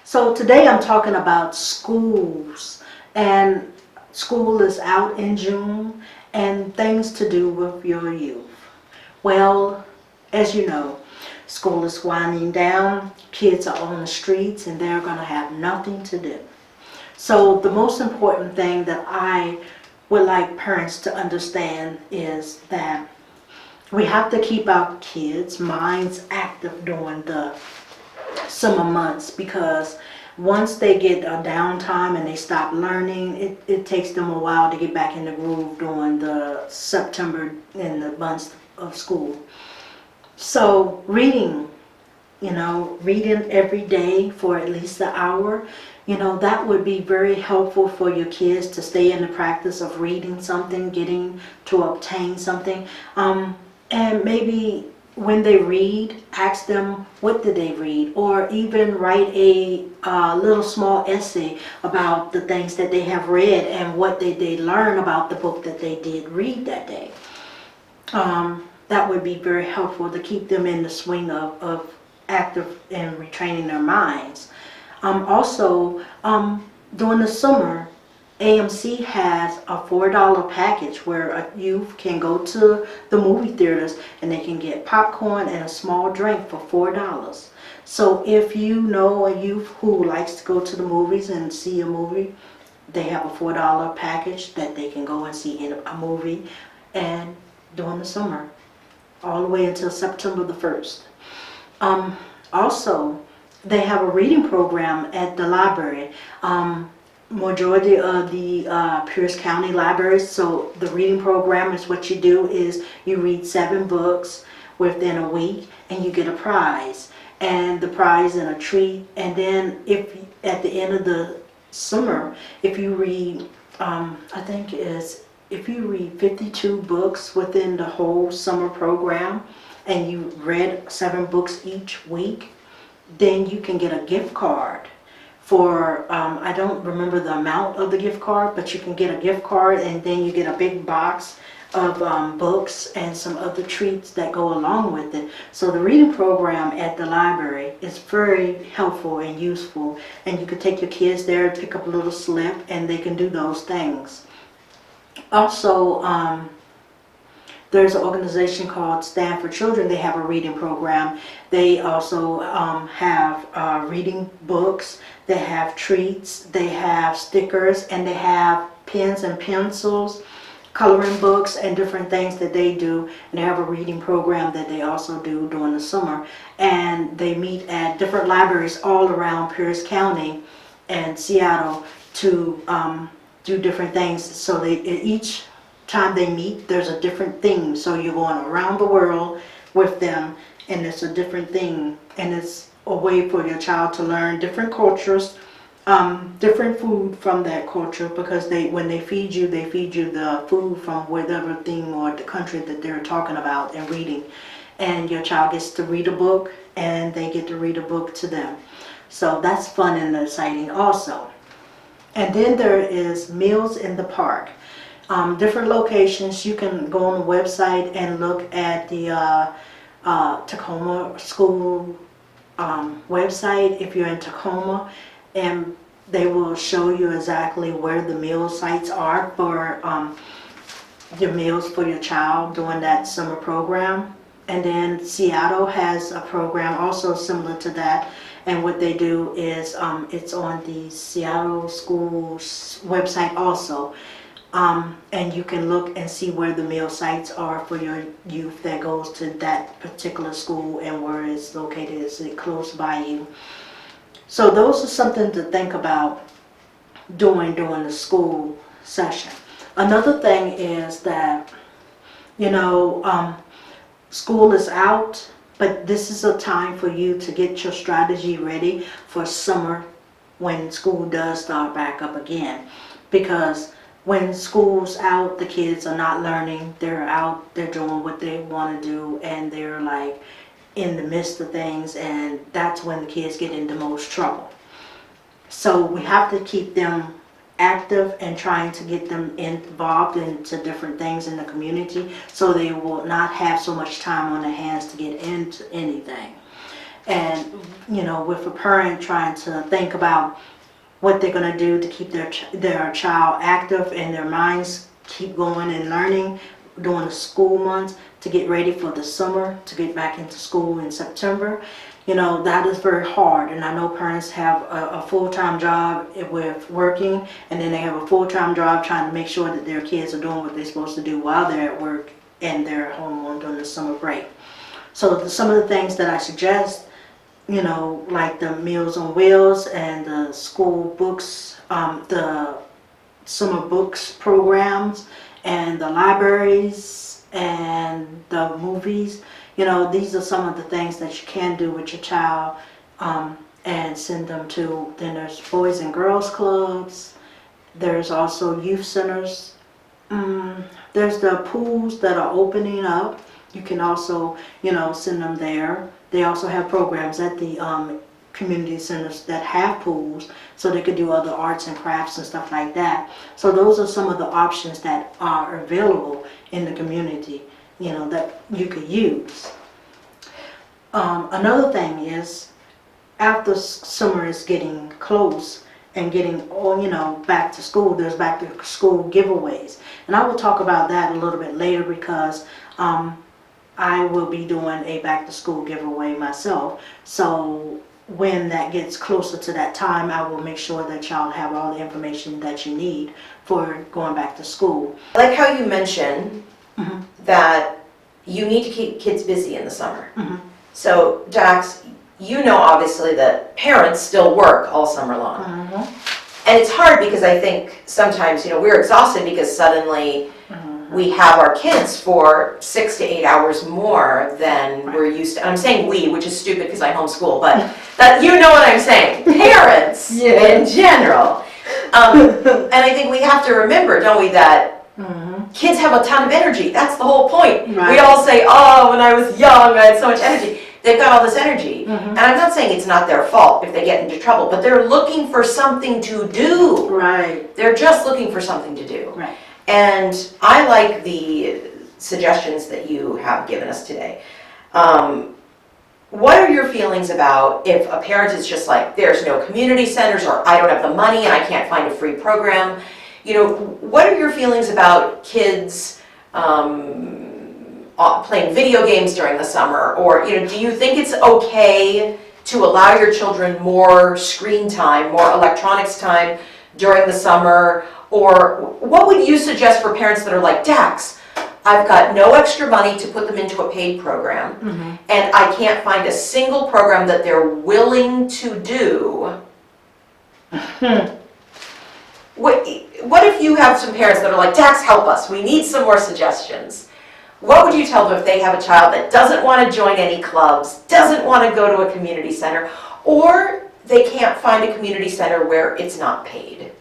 So today I'm talking about schools, and school is out in June and things to do with your youth. Well, as you know, school is winding down, kids are on the streets and they're going to have nothing to do. So the most important thing that I would like parents to understand is that we have to keep our kids' minds active during the summer months, because once they get a downtime and they stop learning, it takes them a while to get back in the groove during the September and the months of school. So reading every day for at least an hour, that would be very helpful for your kids to stay in the practice of reading something, getting to obtain something. And maybe when they read, ask them what did they read, or even write a little small essay about the things that they have read and what did they learn about the book that they did read that day. That would be very helpful to keep them in the swing of active and retraining their minds. During the summer, AMC has a $4 package where a youth can go to the movie theaters and they can get popcorn and a small drink for $4. So if you know a youth who likes to go to the movies and see a movie, they have a $4 package that they can go and see in a movie and during the summer, all the way until September the 1st. Also, they have a reading program at the library. Majority of the Pierce County libraries, so the reading program is what you do is you read 7 books within a week and you get a prize, and the prize and a treat. And then if at the end of the summer, if you read if you read 52 books within the whole summer program and you read 7 books each week, then you can get a gift card for, I don't remember the amount of the gift card, but you can get a gift card and then you get a big box of books and some other treats that go along with it. So the reading program at the library is very helpful and useful, and you could take your kids there, pick up a little slip, and they can do those things. Also, there's an organization called Stand for Children. They have a reading program. They also have reading books. They have treats. They have stickers, and they have pens and pencils, coloring books, and different things that they do. And they have a reading program that they also do during the summer. And they meet at different libraries all around Pierce County and Seattle to do different things. So each time they meet, there's a different theme. So you're going around the world with them, and it's a different thing, and it's a way for your child to learn different cultures, different food from that culture, because when they feed you the food from whatever theme or the country that they're talking about and reading. And your child gets to read a book, and they get to read a book to them. So that's fun and exciting also. And then there is Meals in the Park. Different locations. You can go on the website and look at the Tacoma School website if you're in Tacoma, and they will show you exactly where the meal sites are for your meals for your child during that summer program. And then Seattle has a program also similar to that, and what they do is it's on the Seattle Schools website also. And you can look and see where the meal sites are for your youth that goes to that particular school and where it's located. Is it close by you? So those are something to think about doing during the school session. Another thing is that, school is out, but this is a time for you to get your strategy ready for summer when school does start back up again. Because when school's out, the kids are not learning. They're out, they're doing what they want to do, and they're like in the midst of things, and that's when the kids get into most trouble. So we have to keep them active and trying to get them involved into different things in the community, so they will not have so much time on their hands to get into anything. And, you know, with a parent trying to think about what they're going to do to keep their child active and their minds keep going and learning during the school months to get ready for the summer, to get back into school in September. You know, that is very hard. And I know parents have a full-time job with working, and then they have a full-time job trying to make sure that their kids are doing what they're supposed to do while they're at work and they're home during the summer break. So some of the things that I suggest, you know, like the Meals on Wheels and the school books, the summer books programs, and the libraries and the movies. You know, these are some of the things that you can do with your child, and send them to. Then there's Boys and Girls Clubs. There's also youth centers. There's the pools that are opening up. You can also, you know, send them there. They also have programs at the community centers that have pools, so they could do other arts and crafts and stuff like that. So those are some of the options that are available in the community, you know, that you could use. Another thing is, after summer is getting close and getting, you know, back to school, there's back to school giveaways. And I will talk about that a little bit later because I will be doing a back to school giveaway myself. So when that gets closer to that time, I will make sure that y'all have all the information that you need for going back to school. I like how you mentioned that you need to keep kids busy in the summer. So Dax, you know obviously that parents still work all summer long. And it's hard because I think sometimes, you know, we're exhausted because suddenly we have our kids for 6 to 8 hours more than we're used to. And I'm saying we, which is stupid because I homeschool, but that, you know what I'm saying. Parents in general. And I think we have to remember, don't we, that kids have a ton of energy. That's the whole point. We all say, oh, when I was young, I had so much energy. They've got all this energy. And I'm not saying it's not their fault if they get into trouble, but they're looking for something to do. They're just looking for something to do. And I like the suggestions that you have given us today. What are your feelings about if a parent is just like, there's no community centers, or I don't have the money and I can't find a free program? You know, what are your feelings about kids playing video games during the summer? Or, you know, do you think it's okay to allow your children more screen time, more electronics time during the summer? Or what would you suggest for parents that are like, Dax, I've got no extra money to put them into a paid program, and I can't find a single program that they're willing to do. What if you have some parents that are like, Dax, help us, we need some more suggestions? What would you tell them if they have a child that doesn't want to join any clubs, doesn't want to go to a community center, or they can't find a community center where it's not paid?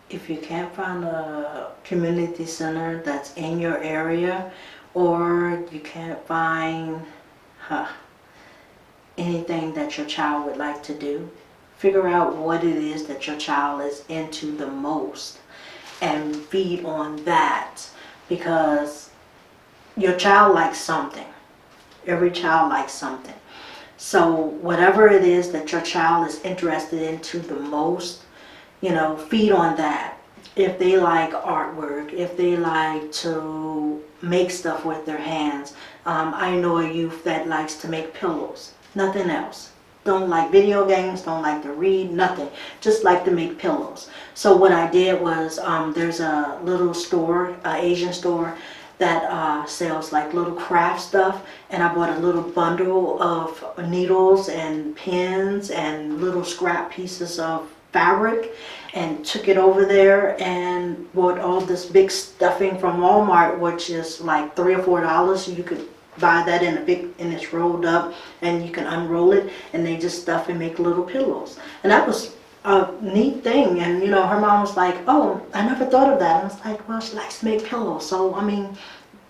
If you can't find a community center that's in your area, or you can't find anything that your child would like to do, figure out what it is that your child is into the most and feed on that, because your child likes something. Every child likes something. So whatever it is that your child is interested into the most, you know, feed on that. If they like artwork, if they like to make stuff with their hands. I know a youth that likes to make pillows, nothing else. Don't like video games, don't like to read, nothing. Just like to make pillows. So what I did was, there's a little store, Asian store, that sells like little craft stuff, and I bought a little bundle of needles and pins and little scrap pieces of fabric, and took it over there and bought all this big stuffing from Walmart, which is like $3 or $4. You could buy that in a big, and it's rolled up, and you can unroll it, and they just stuff and make little pillows. And that was a neat thing. And you know, her mom was like, oh, I never thought of that. And I was like, well, she likes to make pillows, so I mean,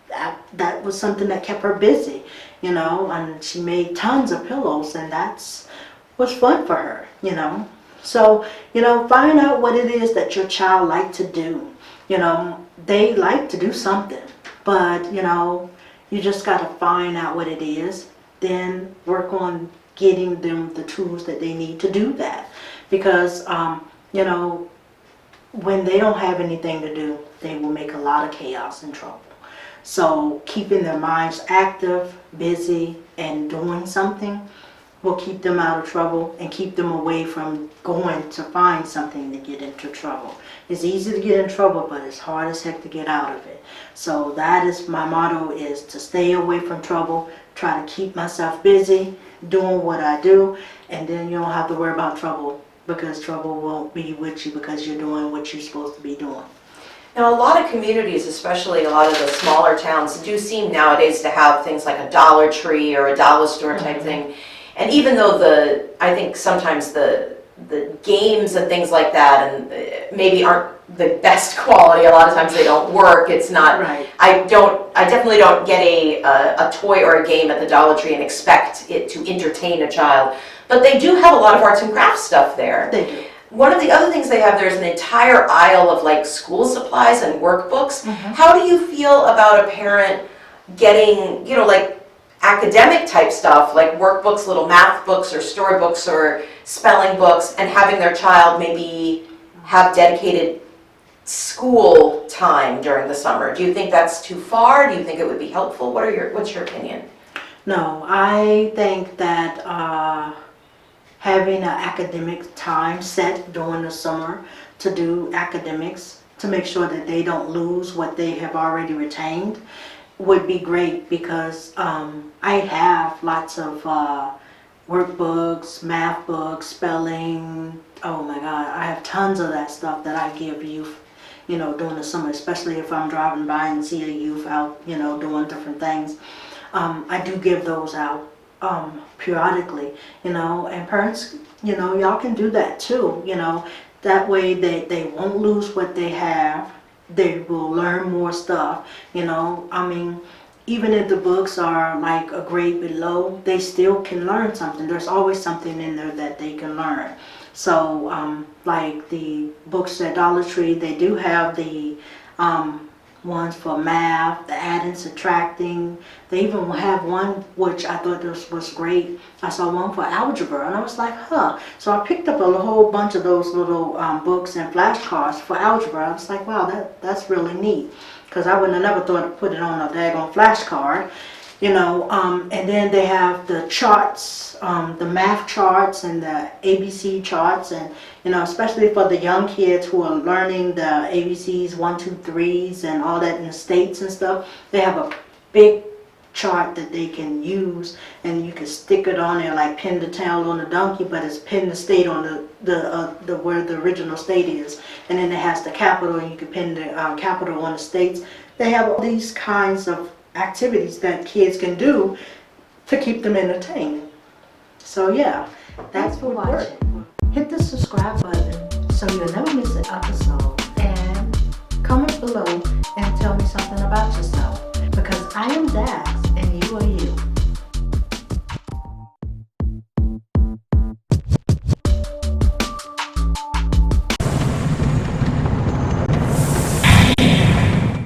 that was something that kept her busy, you know. And she made tons of pillows, and was fun for her, you know. So, you know, find out what it is that your child like to do. You know, they like to do something, but, you know, You just got to find out what it is, then work on getting them the tools that they need to do that. Because, you know, when they don't have anything to do, they will make a lot of chaos and trouble. So keeping their minds active, busy, and doing something will keep them out of trouble and keep them away from going to find something to get into trouble. It's easy to get in trouble, but it's hard as heck to get out of it. So that is my motto, is to stay away from trouble, try to keep myself busy, doing what I do, and then you don't have to worry about trouble, because trouble won't be with you because you're doing what you're supposed to be doing. Now, a lot of communities, especially a lot of the smaller towns, do seem nowadays to have things like a Dollar Tree or a dollar store type thing. And even though I think sometimes the games and things like that and maybe aren't the best quality, a lot of times they don't work. It's not. Right. I definitely don't get a toy or a game at the Dollar Tree and expect it to entertain a child. But they do have a lot of arts and crafts stuff there. They do. One of the other things they have there is an entire aisle of like school supplies and workbooks. How do you feel about a parent getting, you know, like academic type stuff, like workbooks, little math books or storybooks or spelling books, and having their child maybe have dedicated school time during the summer? Do you think that's too far? Do you think it would be helpful? What's your opinion? No, I think that having an academic time set during the summer to do academics, to make sure that they don't lose what they have already retained, would be great, because I have lots of workbooks, math books, spelling. Oh my God, I have tons of that stuff that I give youth, you know, during the summer, especially if I'm driving by and see a youth out, you know, doing different things. I do give those out periodically, you know, and parents, you know, y'all can do that too, you know. That way they won't lose what they have. They will learn more stuff, you know. I mean, even if the books are like a grade below, they still can learn something. There's always something in there that they can learn. So like the books at Dollar Tree, they do have the ones for math, the adding, subtracting. They even have one which I thought this was great. I saw one for algebra and I was like, huh. So I picked up a whole bunch of those little books and flashcards for algebra. I was like, wow, that's really neat, because I would have never thought to put it on a daggone flashcard, you know. And then they have the charts, the math charts and the ABC charts, and you know, especially for the young kids who are learning the ABCs, 1, 2, 3s and all that in the states and stuff. They have a big chart that they can use, and you can stick it on there like pin the tail on the donkey, but it's pin the state on the where the original state is, and then it has the capital, and you can pin the capital on the states. They have all these kinds of activities that kids can do to keep them entertained. So yeah, that's what works. Hit the subscribe button so you'll never miss an episode, and comment below and tell me something about yourself, because I am Dax.